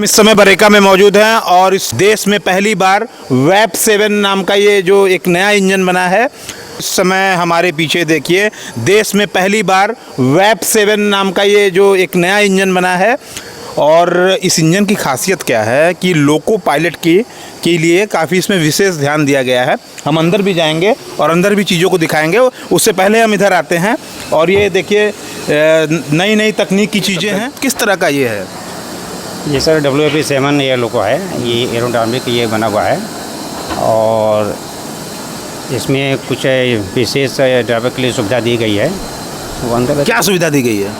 हम इस समय बरेका में मौजूद हैं और इस देश में पहली बार वेब 7 नाम का ये जो एक नया इंजन बना है। इस समय हमारे पीछे देखिए, देश में पहली बार वेब 7 नाम का ये जो एक नया इंजन बना है। और इस इंजन की खासियत क्या है कि लोको पायलट के लिए काफ़ी इसमें विशेष ध्यान दिया गया है। हम अंदर भी जाएंगे और अंदर भी चीज़ों को दिखाएंगे। उससे पहले हम इधर आते हैं और ये देखिए नई नई तकनीक की चीज़ें हैं। किस तरह का ये है? ये सर WP7 ये लोगो है, ये एरोडायनामिक ये बना हुआ है और इसमें कुछ विशेष ड्राइवर के लिए सुविधा दी गई है। वो अंदर क्या सुविधा दी गई है?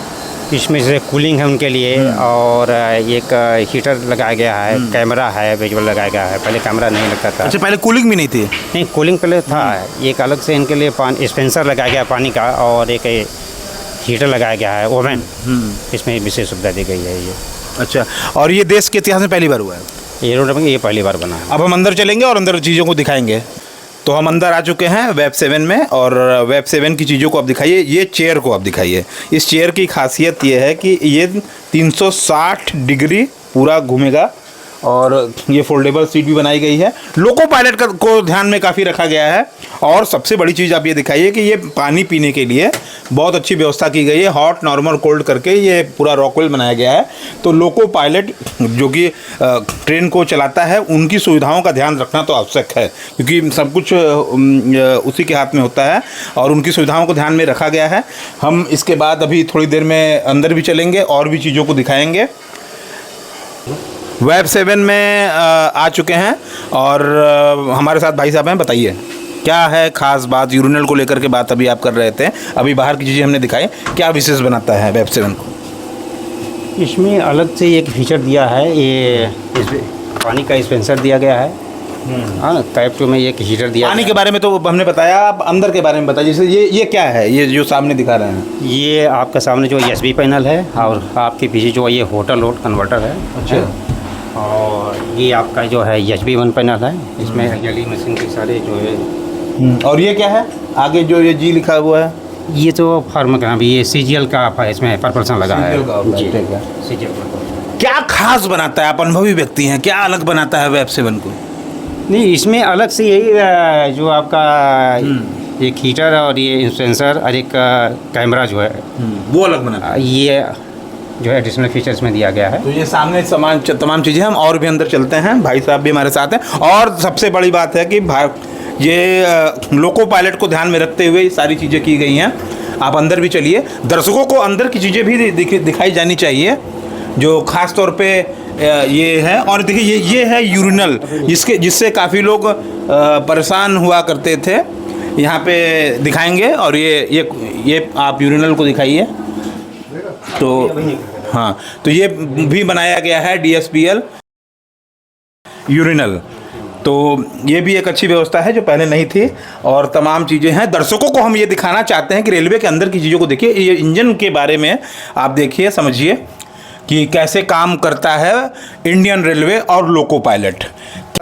इसमें से कूलिंग है उनके लिए और एक हीटर लगाया गया है, कैमरा है, विजुअल लगाया गया है। पहले कैमरा नहीं लगता था। अच्छा, पहले कूलिंग भी नहीं थी? नहीं, कूलिंग पहले था। एक अलग से इनके लिए स्पेंसर लगाया गया पानी का और एक हीटर लगाया गया है, ओवन। इसमें विशेष सुविधा दी गई है ये। अच्छा, और ये देश के इतिहास में पहली बार हुआ है? एरोडायनामिक ये पहली बार बना है। अब हम अंदर चलेंगे और अंदर चीज़ों को दिखाएंगे। तो हम अंदर आ चुके हैं वेब 7 में और वेब 7 की चीज़ों को आप दिखाइए। ये चेयर को आप दिखाइए। इस चेयर की खासियत ये है कि ये 360 डिग्री पूरा घूमेगा और ये फोल्डेबल सीट भी बनाई गई है। लोको पायलट को ध्यान में काफ़ी रखा गया है। और सबसे बड़ी चीज़ आप ये दिखाइए कि ये पानी पीने के लिए बहुत अच्छी व्यवस्था की गई है। हॉट, नॉर्मल, कोल्ड करके ये पूरा रॉकवेल बनाया गया है। तो लोको पायलट जो कि ट्रेन को चलाता है, उनकी सुविधाओं का ध्यान रखना तो आवश्यक है, क्योंकि सब कुछ उसी के हाथ में होता है और उनकी सुविधाओं को ध्यान में रखा गया है। हम इसके बाद अभी थोड़ी देर में अंदर भी चलेंगे और भी चीज़ों को दिखाएंगे। वेब 7 में आ चुके हैं और हमारे साथ भाई साहब हैं। बताइए क्या है खास बात? यूरिनल को लेकर के बात अभी आप कर रहे थे, अभी बाहर की चीज़ें हमने दिखाई। क्या विशेष बनाता है वेब 7 को? इसमें अलग से एक फीचर दिया है, ये पानी का स्पेंसर दिया गया है। हाँ, टाइप 2 में एक हीटर दिया। पानी के बारे में तो हमने बताया, आप अंदर के बारे में बताइए। जैसे ये क्या है, ये जो सामने दिखा रहे हैं? ये आपका सामने जो USB पैनल है और आपके पीछे जो ये होटल लोड कन्वर्टर है। अच्छा। और ये आपका जो है HB1 पैनल है। इसमें एलई मशीन के सारे जो है। और ये क्या है आगे जो ये G लिखा हुआ है? ये तो फार्म का ये CGL का इसमें परपल्सन लगा है। जी, CGL क्या खास बनाता है? आप अनुभवी व्यक्ति हैं, क्या अलग बनाता है वेब 7 को? नहीं, इसमें अलग से यही जो आपका एक हीटर और ये सेंसर और एक कैमरा जो है वो अलग बनाता है। ये जो है एडिशनल फीचर्स में दिया गया है। तो ये सामने तमाम चीज़ें, हम और भी अंदर चलते हैं। भाई साहब भी हमारे साथ हैं। और सबसे बड़ी बात है कि ये लोको पायलट को ध्यान में रखते हुए सारी चीज़ें की गई हैं। आप अंदर भी चलिए। दर्शकों को अंदर की चीज़ें भी दिखाई जानी चाहिए, जो ख़ास तौर पे ये है। और देखिए ये है यूरिनल, जिससे काफ़ी लोग परेशान हुआ करते थे। यहाँ पे दिखाएंगे और ये आप यूरिनल को दिखाइए। तो हाँ, तो ये भी बनाया गया है DSPL यूरिनल। तो ये भी एक अच्छी व्यवस्था है जो पहले नहीं थी और तमाम चीज़ें हैं। दर्शकों को हम ये दिखाना चाहते हैं कि रेलवे के अंदर की चीज़ों को देखिए। ये इंजन के बारे में आप देखिए, समझिए कि कैसे काम करता है इंडियन रेलवे और लोको पायलट।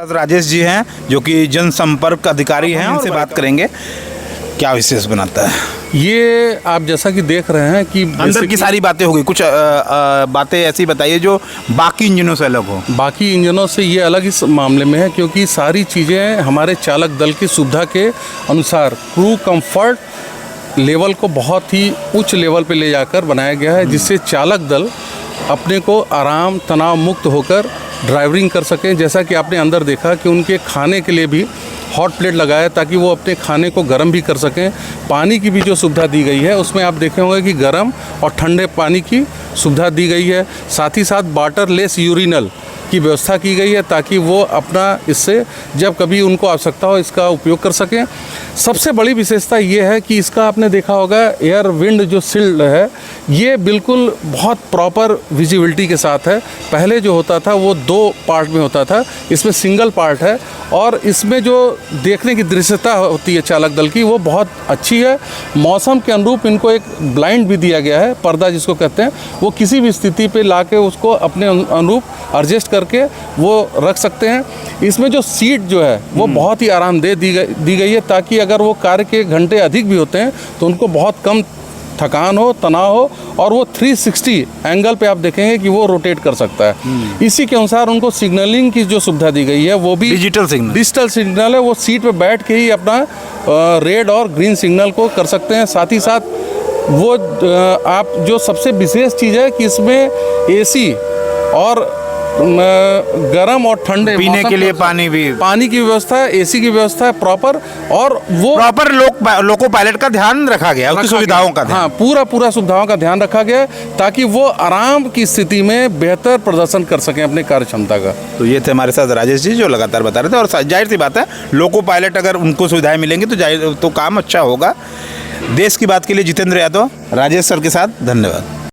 राजेश जी हैं जो कि जनसंपर्क अधिकारी हैं, उनसे बात करेंगे क्या विशेष बनाता है। ये आप जैसा कि देख रहे हैं कि अंदर की सारी बातें हो गई, कुछ बातें ऐसी बताइए जो बाकी इंजनों से अलग हो। बाकी इंजनों से ये अलग इस मामले में है क्योंकि सारी चीज़ें हमारे चालक दल की सुविधा के अनुसार क्रू कंफर्ट लेवल को बहुत ही उच्च लेवल पे ले जाकर बनाया गया है, जिससे चालक दल अपने को आराम, तनाव मुक्त होकर ड्राइविंग कर सकें। जैसा कि आपने अंदर देखा कि उनके खाने के लिए भी हॉट प्लेट लगाया ताकि वो अपने खाने को गर्म भी कर सकें। पानी की भी जो सुविधा दी गई है उसमें आप देखे होंगे कि गर्म और ठंडे पानी की सुविधा दी गई है। साथ ही साथ वाटरलेस यूरिनल की व्यवस्था की गई है ताकि वो अपना इससे जब कभी उनको आवश्यकता हो इसका उपयोग कर सकें। सबसे बड़ी विशेषता ये है कि इसका आपने देखा होगा एयर विंड जो शील्ड है ये बिल्कुल बहुत प्रॉपर विजिबिलिटी के साथ है। पहले जो होता था वो 2 पार्ट में होता था, इसमें सिंगल पार्ट है और इसमें जो देखने की दृश्यता होती है चालक दल की वो बहुत अच्छी है। मौसम के अनुरूप इनको एक ब्लाइंड भी दिया गया है, पर्दा जिसको कहते हैं, वो किसी भी स्थिति पे लाके उसको अपने अनुरूप एडजस्ट करके वो रख सकते हैं। इसमें जो सीट जो है वो बहुत ही आरामदेह दी गई है ताकि अगर वो कार्य के घंटे अधिक भी होते हैं तो उनको बहुत कम थकान हो, तनाव हो, और वो 360 एंगल पे आप देखेंगे कि वो रोटेट कर सकता है। इसी के अनुसार उनको सिग्नलिंग की जो सुविधा दी गई है वो भी डिजिटल सिग्नल है। वो सीट पे बैठ के ही अपना रेड और ग्रीन सिग्नल को कर सकते हैं। साथ ही साथ वो आप जो सबसे विशेष चीज़ है कि इसमें एसी और गर्म और ठंडे पीने के लिए पानी की व्यवस्था है, एसी की व्यवस्था है प्रॉपर, और वो प्रॉपर लोको पायलट का ध्यान रखा गया, उसकी सुविधाओं का ध्यान। हाँ, पूरा सुविधाओं का ध्यान रखा गया है ताकि वो आराम की स्थिति में बेहतर प्रदर्शन कर सकें अपनी कार्य क्षमता का। तो ये थे हमारे साथ राजेश जी जो लगातार बता रहे थे, और जाहिर सी बात है लोको पायलट अगर उनको सुविधाएं मिलेंगी तो काम अच्छा होगा। देश की बात के लिए जितेंद्र यादव, राजेश सर के साथ, धन्यवाद।